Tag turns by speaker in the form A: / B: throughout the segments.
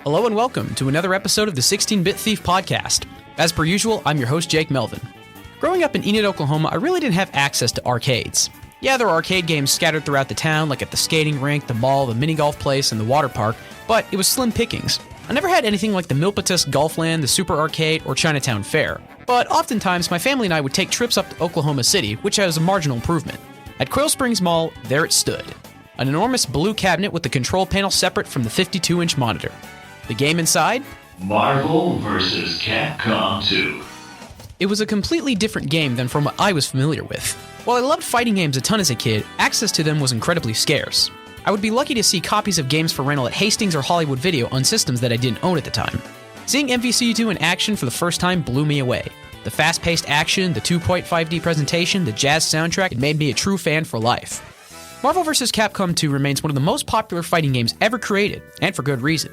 A: Hello and welcome to another episode of the 16-Bit Thief podcast. As per usual, I'm your host, Jake Melvin. Growing up in Enid, Oklahoma, I really didn't have access to arcades. Yeah, there are arcade games scattered throughout the town, like at the skating rink, the mall, the mini-golf place, and the water park, but it was slim pickings. I never had anything like the Milpitas Golfland, the Super Arcade, or Chinatown Fair, but oftentimes my family and I would take trips up to Oklahoma City, which was a marginal improvement. At Quail Springs Mall, there it stood. An enormous blue cabinet with the control panel separate from the 52-inch monitor. The game inside?
B: Marvel vs. Capcom 2.
A: It was a completely different game than from what I was familiar with. While I loved fighting games a ton as a kid, access to them was incredibly scarce. I would be lucky to see copies of games for rental at Hastings or Hollywood Video on systems that I didn't own at the time. Seeing MVC2 in action for the first time blew me away. The fast-paced action, the 2.5D presentation, the jazz soundtrack, it made me a true fan for life. Marvel vs. Capcom 2 remains one of the most popular fighting games ever created, and for good reason.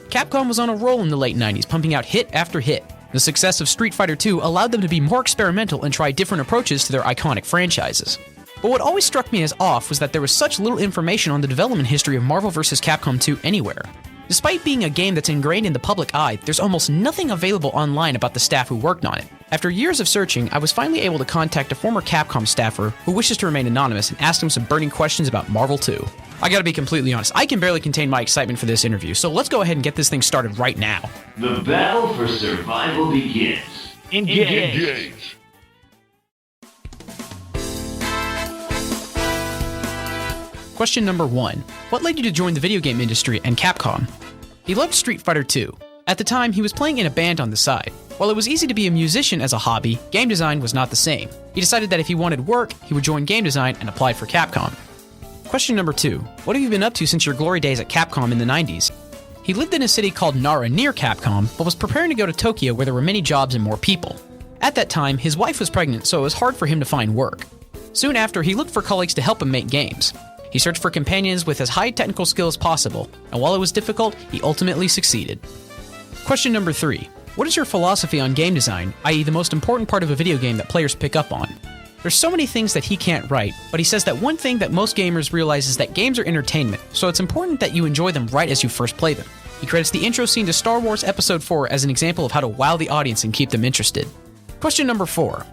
A: Capcom was on a roll in the late 90s, pumping out hit after hit. The success of Street Fighter II allowed them to be more experimental and try different approaches to their iconic franchises. But what always struck me as off was that there was such little information on the development history of Marvel vs. Capcom 2 anywhere. Despite being a game that's ingrained in the public eye, there's almost nothing available online about the staff who worked on it. After years of searching, I was finally able to contact a former Capcom staffer who wishes to remain anonymous and ask him some burning questions about Marvel 2. I gotta be completely honest, I can barely contain my excitement for this interview, so let's go ahead and get this thing started right now.
B: The battle for survival begins. Engage.
A: Question number 1. What led you to join the video game industry and Capcom? He loved Street Fighter II. At the time, he was playing in a band on the side. While it was easy to be a musician as a hobby, game design was not the same. He decided that if he wanted work, he would join game design and applied for Capcom. Question number 2. What have you been up to since your glory days at Capcom in the 90s? He lived in a city called Nara near Capcom, but was preparing to go to Tokyo where there were many jobs and more people. At that time, his wife was pregnant, so it was hard for him to find work. Soon after, he looked for colleagues to help him make games. He searched for companions with as high technical skill as possible, and while it was difficult, he ultimately succeeded. Question number 3. What is your philosophy on game design, i.e. the most important part of a video game that players pick up on? There's so many things that he can't write, but he says that one thing that most gamers realize is that games are entertainment, so it's important that you enjoy them right as you first play them. He credits the intro scene to Star Wars Episode 4 as an example of how to wow the audience and keep them interested. Question number 4.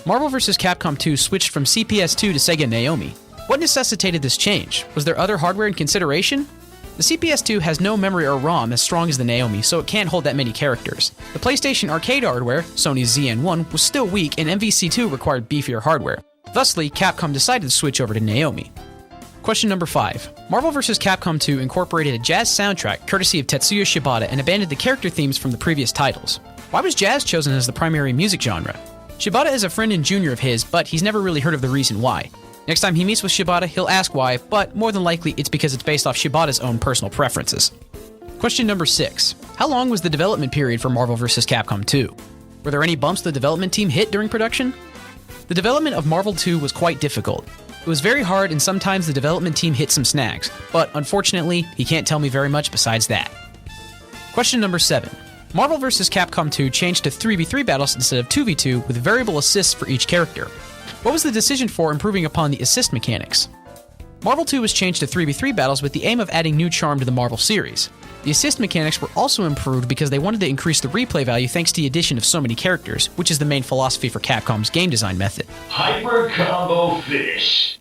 A: Marvel vs. Capcom 2 switched from CPS2 to Sega Naomi. What necessitated this change? Was there other hardware in consideration? The CPS2 has no memory or ROM as strong as the Naomi, so it can't hold that many characters. The PlayStation arcade hardware, Sony's ZN1, was still weak, and MVC2 required beefier hardware. Thusly, Capcom decided to switch over to Naomi. Question number 5. Marvel vs. Capcom 2 incorporated a jazz soundtrack courtesy of Tetsuya Shibata and abandoned the character themes from the previous titles. Why was jazz chosen as the primary music genre? Shibata is a friend and junior of his, but he's never really heard of the reason why. Next time he meets with Shibata, he'll ask why, but more than likely it's because it's based off Shibata's own personal preferences. Question number 6. How long was the development period for Marvel vs. Capcom 2? Were there any bumps the development team hit during production? The development of Marvel 2 was quite difficult. It was very hard and sometimes the development team hit some snags, but unfortunately, he can't tell me very much besides that. Question number 7. Marvel vs. Capcom 2 changed to 3v3 battles instead of 2v2 with variable assists for each character. What was the decision for improving upon the assist mechanics? Marvel 2 was changed to 3v3 battles with the aim of adding new charm to the Marvel series. The assist mechanics were also improved because they wanted to increase the replay value thanks to the addition of so many characters, which is the main philosophy for Capcom's game design method.
B: Hyper Combo Finish.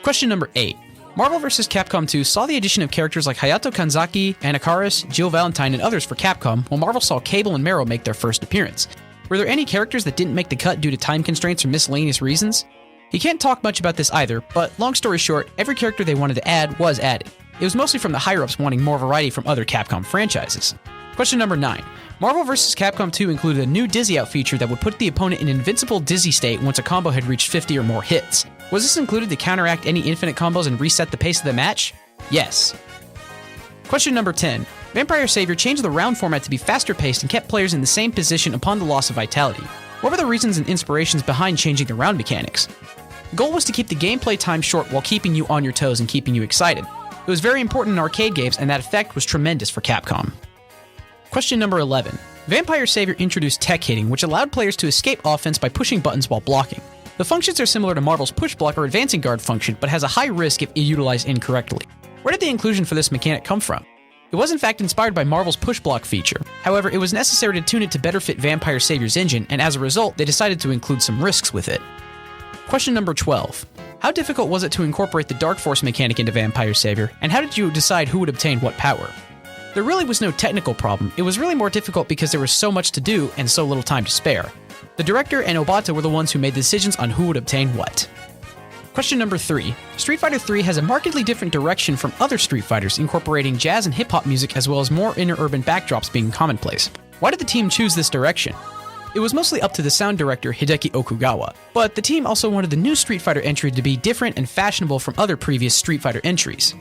A: Question number 8. Marvel vs. Capcom 2 saw the addition of characters like Hayato Kanzaki, Anakaris, Jill Valentine, and others for Capcom, while Marvel saw Cable and Marrow make their first appearance. Were there any characters that didn't make the cut due to time constraints or miscellaneous reasons? He can't talk much about this either, but long story short, every character they wanted to add was added. It was mostly from the higher-ups wanting more variety from other Capcom franchises. Question number 9. Marvel vs. Capcom 2 included a new Dizzy Out feature that would put the opponent in invincible dizzy state once a combo had reached 50 or more hits. Was this included to counteract any infinite combos and reset the pace of the match? Yes. Question number 10. Vampire Savior changed the round format to be faster paced and kept players in the same position upon the loss of vitality. What were the reasons and inspirations behind changing the round mechanics? The goal was to keep the gameplay time short while keeping you on your toes and keeping you excited. It was very important in arcade games, and that effect was tremendous for Capcom. Question number 11. Vampire Savior introduced tech hitting, which allowed players to escape offense by pushing buttons while blocking. The functions are similar to Marvel's push block or advancing guard function, but has a high risk if utilized incorrectly. Where did the inclusion for this mechanic come from? It was in fact inspired by Marvel's push block feature. However, it was necessary to tune it to better fit Vampire Savior's engine, and as a result, they decided to include some risks with it. Question number 12. How difficult was it to incorporate the Dark Force mechanic into Vampire Savior, and how did you decide who would obtain what power? There really was no technical problem. It was really more difficult because there was so much to do and so little time to spare. The director and Obata were the ones who made decisions on who would obtain what. Question number 3. Street Fighter III has a markedly different direction from other Street Fighters, incorporating jazz and hip-hop music as well as more inner-urban backdrops being commonplace. Why did the team choose this direction? It was mostly up to the sound director Hideki Okugawa, but the team also wanted the new Street Fighter entry to be different and fashionable from other previous Street Fighter entries.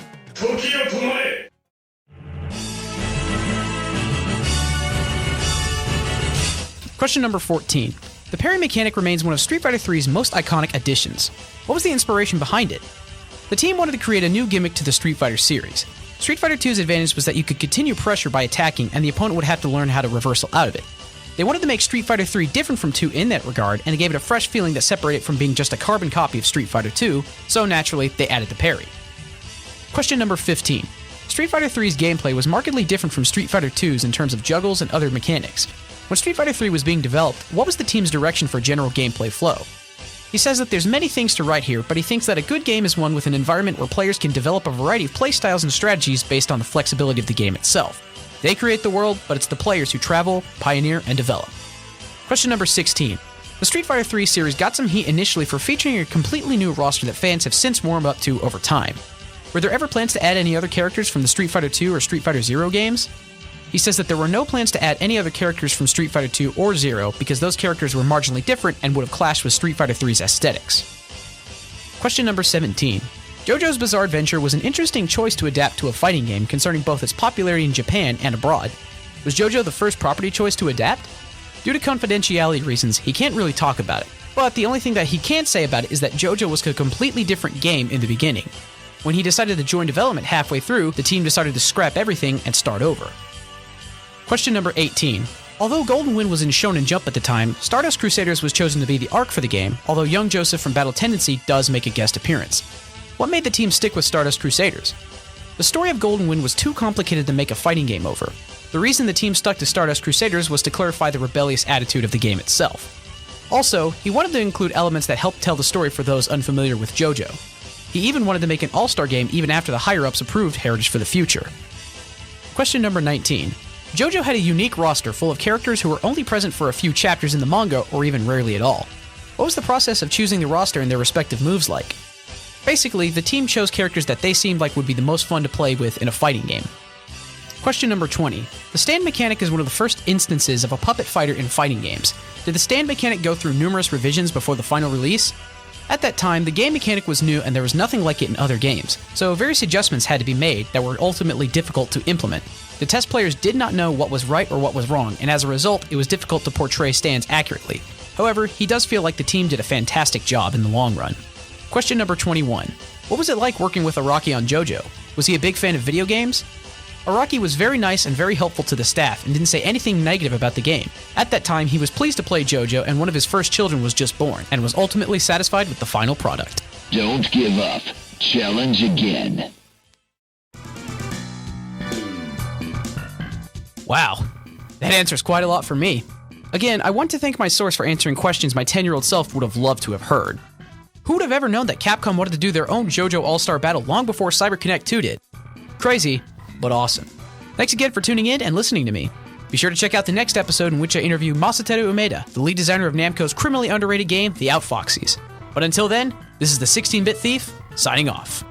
A: Question number 14. The parry mechanic remains one of Street Fighter III's most iconic additions. What was the inspiration behind it? The team wanted to create a new gimmick to the Street Fighter series. Street Fighter II's advantage was that you could continue pressure by attacking, and the opponent would have to learn how to reversal out of it. They wanted to make Street Fighter III different from 2 in that regard, and they gave it a fresh feeling that separated it from being just a carbon copy of Street Fighter II, so naturally, they added the parry. Question number 15. Street Fighter III's gameplay was markedly different from Street Fighter II's in terms of juggles and other mechanics. When Street Fighter III was being developed, what was the team's direction for general gameplay flow? He says that there's many things to write here, but he thinks that a good game is one with an environment where players can develop a variety of playstyles and strategies based on the flexibility of the game itself. They create the world, but it's the players who travel, pioneer, and develop. Question number 16. The Street Fighter III series got some heat initially for featuring a completely new roster that fans have since warmed up to over time. Were there ever plans to add any other characters from the Street Fighter II or Street Fighter Zero games? He says that there were no plans to add any other characters from Street Fighter II or Zero because those characters were marginally different and would have clashed with Street Fighter III's aesthetics. Question number 17. JoJo's Bizarre Adventure was an interesting choice to adapt to a fighting game concerning both its popularity in Japan and abroad. Was JoJo the first property choice to adapt? Due to confidentiality reasons, he can't really talk about it, but the only thing that he can say about it is that JoJo was a completely different game in the beginning. When he decided to join development halfway through, the team decided to scrap everything and start over. Question number 18. Although Golden Wind was in Shonen Jump at the time, Stardust Crusaders was chosen to be the arc for the game, although young Joseph from Battle Tendency does make a guest appearance. What made the team stick with Stardust Crusaders? The story of Golden Wind was too complicated to make a fighting game over. The reason the team stuck to Stardust Crusaders was to clarify the rebellious attitude of the game itself. Also, he wanted to include elements that helped tell the story for those unfamiliar with JoJo. He even wanted to make an all-star game even after the higher-ups approved Heritage for the Future. Question number 19. JoJo had a unique roster full of characters who were only present for a few chapters in the manga or even rarely at all. What was the process of choosing the roster and their respective moves like? Basically, the team chose characters that they seemed like would be the most fun to play with in a fighting game. Question number 20. The stand mechanic is one of the first instances of a puppet fighter in fighting games. Did the stand mechanic go through numerous revisions before the final release? At that time, the game mechanic was new and there was nothing like it in other games, so various adjustments had to be made that were ultimately difficult to implement. The test players did not know what was right or what was wrong, and as a result, it was difficult to portray stands accurately. However, he does feel like the team did a fantastic job in the long run. Question number 21. What was it like working with Araki on JoJo? Was he a big fan of video games? Araki was very nice and very helpful to the staff and didn't say anything negative about the game. At that time, he was pleased to play JoJo and one of his first children was just born, and was ultimately satisfied with the final product.
B: Don't give up. Challenge again.
A: Wow, that answers quite a lot for me. Again, I want to thank my source for answering questions my 10-year-old self would have loved to have heard. Who would have ever known that Capcom wanted to do their own JoJo All-Star Battle long before CyberConnect 2 did? Crazy, but awesome. Thanks again for tuning in and listening to me. Be sure to check out the next episode in which I interview Masateru Umeda, the lead designer of Namco's criminally underrated game, The Outfoxies. But until then, this is the 16-Bit Thief, signing off.